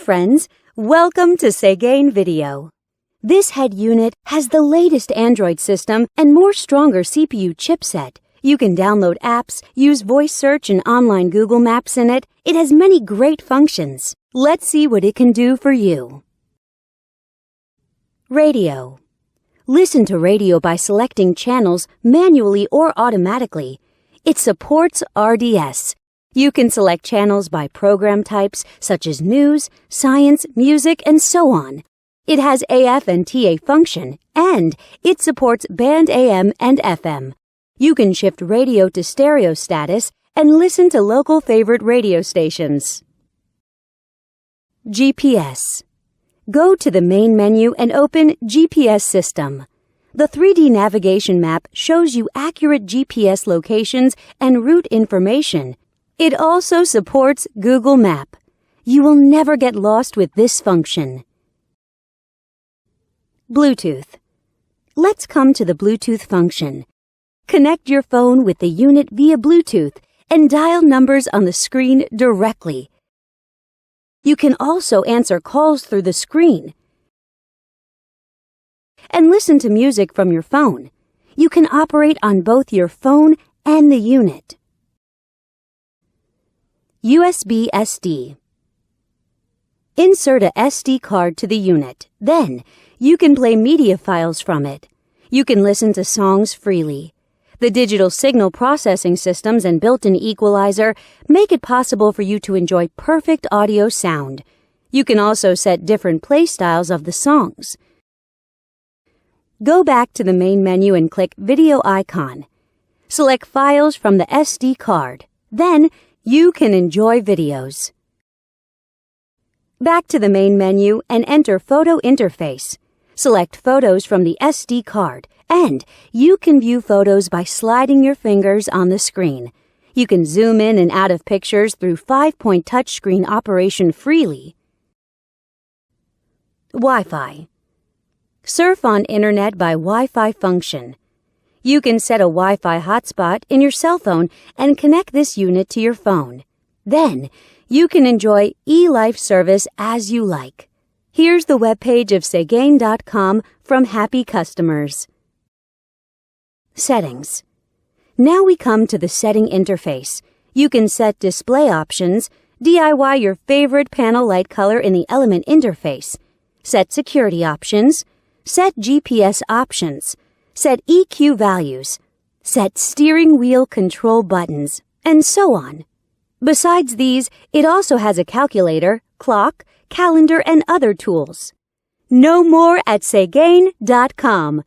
friends, welcome to SWC Video. This head unit has the latest Android system and more stronger CPU chipset. You can download apps, use voice search and online Google Maps in it. It has many great functions. Let's see what it can do for you. Radio. Listen to radio by selecting channels manually or automatically. It supports RDS. You can select channels by program types such as news, science, music, and so on. It has AF and TA function, and it supports band AM and FM. You can shift radio to stereo status and listen to local favorite radio stations. GPS. Go to the main menu and open GPS System. The 3D navigation map shows you accurate GPS locations and route information. It also supports Google Map. You will never get lost with this function. Bluetooth. Let's come to the Bluetooth function. Connect your phone with the unit via Bluetooth and dial numbers on the screen directly. You can also answer calls through the screen and listen to music from your phone. You can operate on both your phone and the unit. USB SD. Insert a SD card to the unit. Then, you can play media files from it. You can listen to songs freely. The digital signal processing systems and built-in equalizer make it possible for you to enjoy perfect audio sound. You can also set different play styles of the songs. Go back to the main menu and click Video icon. Select Files from the SD card. Then, you can enjoy videos. Back to the main menu and enter Photo Interface. Select Photos from the SD card, and you can view photos by sliding your fingers on the screen. You can zoom in and out of pictures through 5-point touchscreen operation freely. Wi-Fi. Surf on Internet by Wi-Fi function. You can set a Wi-Fi hotspot in your cell phone and connect this unit to your phone. Then, you can enjoy eLife service as you like. Here's the webpage of SWC from happy customers. Settings. Now we come to the setting interface. You can set display options, DIY your favorite panel light color in the element interface, set security options, set GPS options, set EQ values, set steering wheel control buttons, and so on. Besides these, it also has a calculator, clock, calendar, and other tools. Know more at SWC.com.